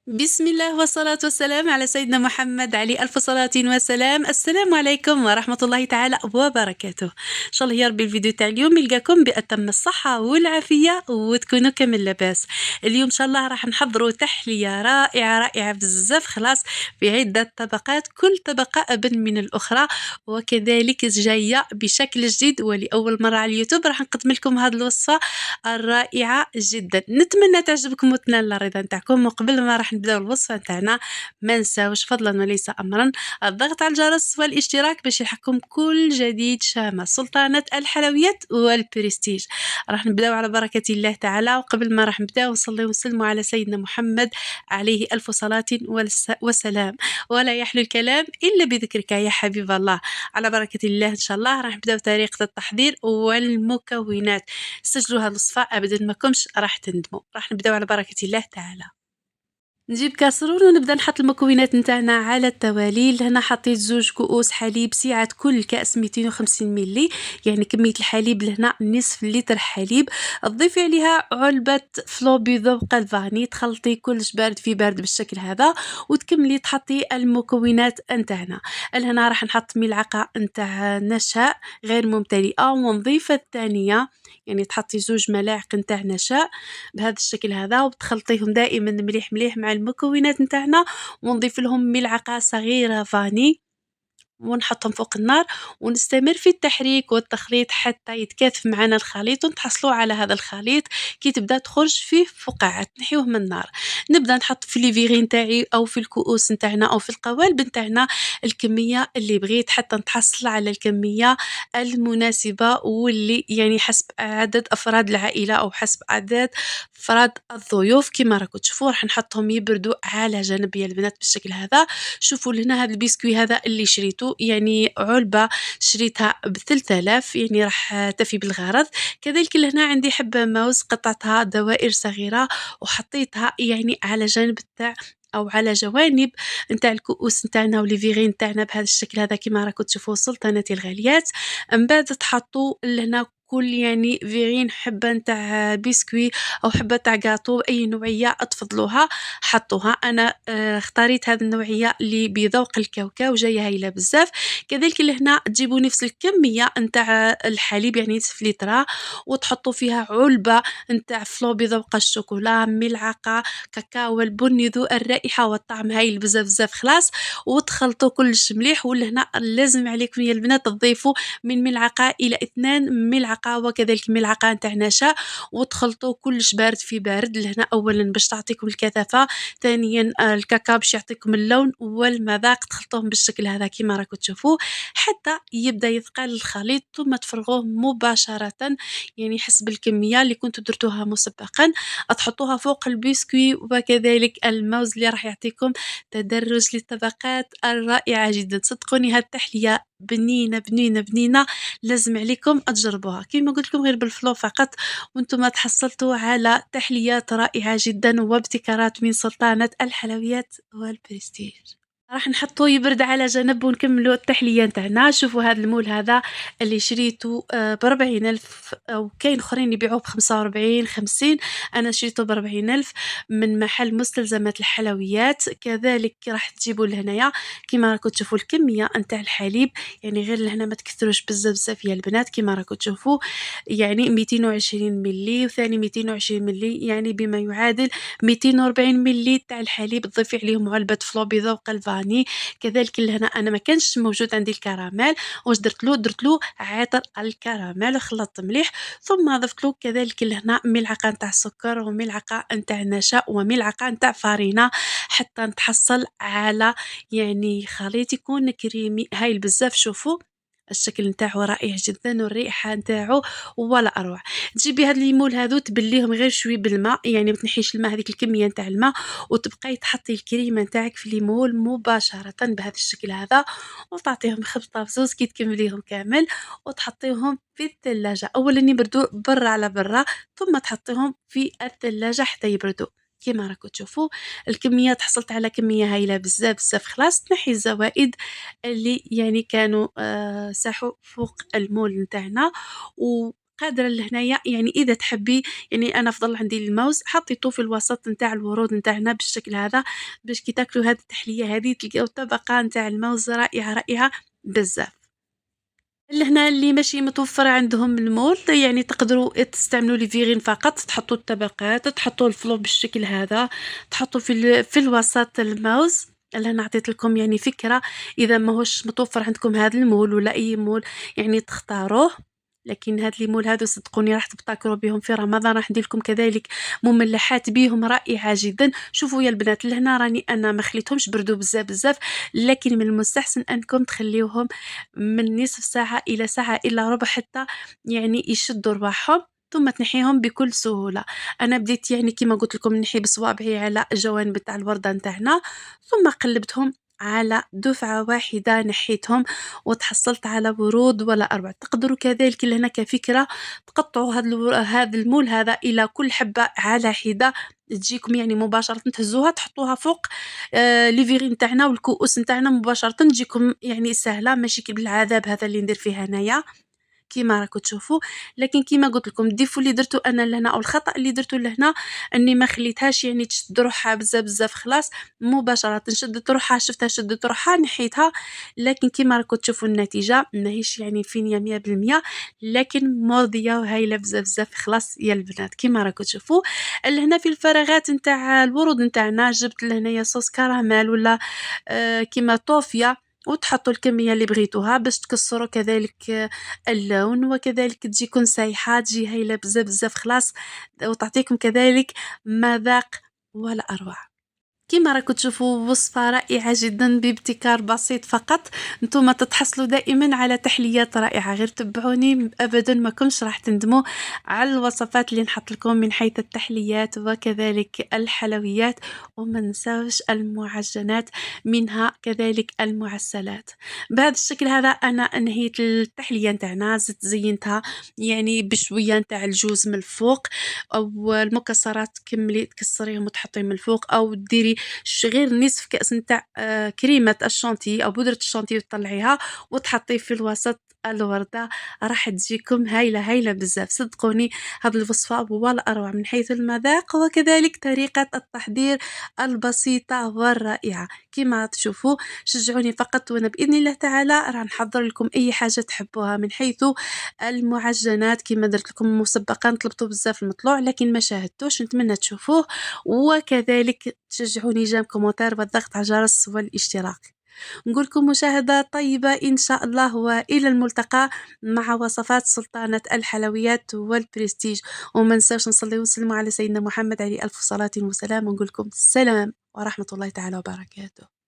بسم الله والصلاة والسلام على سيدنا محمد عليه ألف صلاة وسلام. السلام عليكم ورحمة الله تعالى وبركاته. إن شاء الله يا ربي الفيديو تاع اليوم يلقاكم بأتم الصحة والعافية وتكونوا كامل لاباس. اليوم إن شاء الله راح نحضروا تحلية رائعة بزاف خلاص بعدة طبقات، كل طبقة أبن من الأخرى، وكذلك جاية بشكل جديد ولأول مرة على اليوتيوب راح نقدم لكم هذه الوصفة الرائعة جدا. نتمنى تعجبكم وتنال الرضا نتاعكم. وقبل ما راح نبداو الوصفة نتاعنا ما نساوش فضلا وليس أمرا الضغط على الجرس والاشتراك باش يلحقكم كل جديد شامل. سلطانة الحلويات والبرستيج. راح نبداو على بركة الله تعالى. وقبل ما راح نبداو نصلي ونسلموا على سيدنا محمد عليه ألف صلاة وسلام. ولا يحلو الكلام إلا بذكرك يا حبيب الله. على بركة الله إن شاء الله راح نبداو طريقة التحضير والمكونات. سجلوا هاد الوصفة أبدا ما كومش راح تندموا. راح نبداو على بركة الله تعالى. نجيب كاسرون ونبدا نحط المكونات نتاعنا على التوالي. لهنا حطيت 2 كؤوس حليب، سعة كل كأس 250 ملي، يعني كمية الحليب لهنا نصف لتر حليب. تضيفي عليها علبة فلو بذوق الفاني، تخلطي كلش بارد في بارد بالشكل هذا، وتكملي تحطي المكونات نتاعنا. لهنا راح نحط ملعقة نتاع نشا غير ممتلئة، ونضيف الثانية يعني تحطي 2 ملاعق نتاع نشا بهذا الشكل هذا، وتخلطيهم دائما مليح مع المكونات نتاعنا، ونضيف لهم ملعقة صغيرة فاني ونحطهم فوق النار، ونستمر في التحريك والتخليط حتى يتكاثف معنا الخليط ونتحصلوا على هذا الخليط كي تبدا تخرج فيه فقاعات نحيوه من النار. نبدا نحط في لي فيغي نتاعي او في الكؤوس نتاعنا او في القوالب نتاعنا الكميه اللي بغيت حتى نتحصل على الكميه المناسبه، واللي يعني حسب عدد افراد العائله او حسب عدد افراد الضيوف. كما راكم تشوفوا راح نحطهم يبردوا على جنب يا البنات بالشكل هذا. شوفوا لهنا هذا البسكوي هذا اللي شريته يعني علبة شريتها ب3000، يعني راح تفي بالغرض. كذلك لهنا عندي حبة موز قطعتها دوائر صغيرة وحطيتها يعني على جانب تاع او على جوانب نتاع الكؤوس نتاعنا ولي فيغي نتاعنا بهذا الشكل هذا كما راكم تشوفوا. سلطانتي الغاليات من بعد تحطوا لهنا كل يعني فيغين حبة نتاع بسكوي او حبة تاع جاتو اي نوعية تفضلوها حطوها. انا اختاريت هذه النوعيه اللي بذوق الكاوكاو جايه هايله بزاف. كذلك لهنا تجيبوا نفس الكميه نتاع الحليب يعني نصف لتر، وتحطوا فيها علبه نتاع فلو بذوق الشوكولا، ملعقه كاكاو البني ذو الرائحه والطعم هايل بزاف خلاص، وتخلطوا كلش مليح. ولهنا لازم عليكم يا البنات تضيفوا من ملعقه الى 2 ملعقه، وكذلك ملعقه نتاع نشا، وتخلطوا كلش بارد في بارد. لهنا اولا باش تعطيكم الكثافه، ثانيا الكاكاو باش يعطيكم اللون والمذاق. تخلطوهم بالشكل هذا كما راكم تشوفوا حتى يبدا يثقل الخليط، ثم تفرغوه مباشره يعني حسب الكميه اللي كنتوا درتوها مسبقا. تحطوها فوق البسكوي وكذلك الموز اللي راح يعطيكم تدرج للطبقات الرائعه جدا. صدقوني هاد التحليه بنينه لازم عليكم تجربوها. كما قلت لكم غير بالفلو فقط وانتم تحصلتوا على تحليات رائعة جدا وابتكارات من سلطانة الحلويات والبرستيج. راح نحطوه يبرد على جنب ونكملوا التحلية نتاعنا. شوفوا هذا المول هذا اللي شريته ب40,000، أو كاين آخرين يبيعوه ب45 50، أنا شريته ب40,000 من محل مستلزمات الحلويات. كذلك راح تجيبوا لهنايا كما راكم تشوفوا الكمية نتاع الحليب، يعني غير لهنا ما تكثروش بزاف يا البنات. كما راكم تشوفوا يعني 220 ملي وثاني 220 ملي، يعني بما يعادل 240 ملي تاع الحليب. تضيفي عليهم علبة فلو بذوق الفاني. كذلك لهنا انا ما كانش موجود عندي الكراميل، واش درت له عطر الكراميل وخلطت مليح، ثم ضفت له كذلك لهنا ملعقه نتاع سكر وملعقه نتاع نشا وملعقه نتاع فارينه حتى نتحصل على يعني خليط يكون كريمي هايل بزاف. شوفوا الشكل نتاعو رائع جدا والريحه نتاعو ولا اروع. تجيبي هاد الليمون هذو تبليهم غير شوي بالماء، يعني ما تنحيش الماء هذيك الكميه نتاع الماء، وتبقاي تحطي الكريمه نتاعك في الليمون مباشره بهذا الشكل هذا، وتعطيهم خبطه بزوز كي تكمليهم كامل، وتحطيهم في الثلاجه. اولا يبردوا برا على برا، ثم تحطيهم في الثلاجه حتى يبردوا. كما راكم تشوفوا الكميات حصلت على كميه هايله بزاف خلاص. تنحي الزوائد اللي يعني كانوا ساحوا فوق المول نتاعنا، و قادرة لهنايا يعني إذا تحبي، يعني أنا أفضل عندي الموز حطيته في الوسط نتاع الورود نتاعنا بالشكل هذا، باش كي تاكلوا هذه التحلية هذه تلقاو الطبقة نتاع الموز رائعة، رائعة بزاف. لهنا اللي ماشي متوفر عندهم المول يعني تقدروا تستعملوا لي فيغين فقط، تحطوا الطبقات، تحطوا الفلو بالشكل هذا، تحطوا في الوسط الموز. لهنا عطيت لكم يعني فكرة، إذا ماهوش متوفر عندكم هذا المول ولا أي مول يعني تختاروه. لكن هاد لي مول هادو صدقوني راح تبتكروا بهم في رمضان، راح ندير لكم كذلك مملحات بيهم رائعة جدًا. شوفوا يا البنات لهنا راني أنا ما خليتهمش بردوا بزاف بزاف، لكن من المستحسن أنكم تخليوهم من نصف ساعة إلى ساعة إلا ربع حتى يعني يشدوا رواحهم، ثم تنحيهم بكل سهولة. أنا بديت يعني كيما قلت لكم نحي بصوابعي على الجوانب تاع الوردة نتاعنا، ثم قلبتهم على دفعة واحدة نحيتهم وتحصلت على ورود ولا أروع. تقدروا كذلك لهنا كفكرة تقطعوا هذا المول هذا إلى كل حبة على حدة، تجيكم يعني مباشرة تهزوها تحطوها فوق لي فيغي نتاعنا والكؤوس نتاعنا مباشرة، تجيكم يعني سهلة ماشي كي بالعذاب هذا اللي ندير فيه هنايا كيما راكم تشوفوا. لكن كيما قلت لكم الديفو اللي درتو انا لهنا او الخطأ اللي درتو لهنا اني ما خليتهاش يعني تشد روحها بزاف بزاف، خلاص مباشرة شدت روحها، شفتها شدت روحها نحيتها. لكن كيما راكم تشوفوا النتيجة ماهيش يعني فينية 100%، لكن مرضية وهايلة بزاف بزاف. خلاص يا البنات كيما راكم تشوفوا لهنا في الفراغات نتاع الورود نتاعنا جبت لهنايا صوص كراميل ولا كيما طوفيا، وتحطوا الكمية اللي بغيتوها باش تكسروا كذلك اللون، وكذلك تجيكم سايحة تجي هايلة بزاف بزاف. خلاص وتعطيكم كذلك مذاق ولا أروع. كيما راكم تشوفوا وصفة رائعة جدا بابتكار بسيط فقط، نتوما تتحصلوا دائما على تحليات رائعة، غير تبعوني أبدا ما كنش راح تندموا على الوصفات اللي نحط لكم من حيث التحليات وكذلك الحلويات، وما نساوش المعجنات منها كذلك المعسلات. بهذا الشكل هذا أنا أنهيت التحلية نتاعنا، زينتها يعني بشوية نتاع الجوز من الفوق، أو المكسرات كملي تكسريهم وتحطيهم من الفوق، أو ديري غير نصف كأس نتاع كريمة الشانتي أو بودرة الشانتي وتطلعيها وتحطيه في الوسط الوردة، راح تجيكم هايلة هايلة بزاف. صدقوني هذه الوصفة ولا أروع من حيث المذاق وكذلك طريقة التحضير البسيطة والرائعة. كما تشوفوا شجعوني فقط وأنا بإذن الله تعالى راح نحضر لكم أي حاجة تحبوها من حيث المعجنات. كما درت لكم مسبقا طلبتوا بزاف المطلوع لكن ما شاهدتوش، نتمنى تشوفوه وكذلك تشجعوني جيم كومنتار والضغط على الجرس والاشتراك. نقول لكم مشاهدة طيبة إن شاء الله، وإلى الملتقى مع وصفات سلطانة الحلويات والبرستيج. وما نساوش نصلي ونسلموا على سيدنا محمد عليه ألف صلاة وسلام، ونقول لكم السلام ورحمة الله تعالى وبركاته.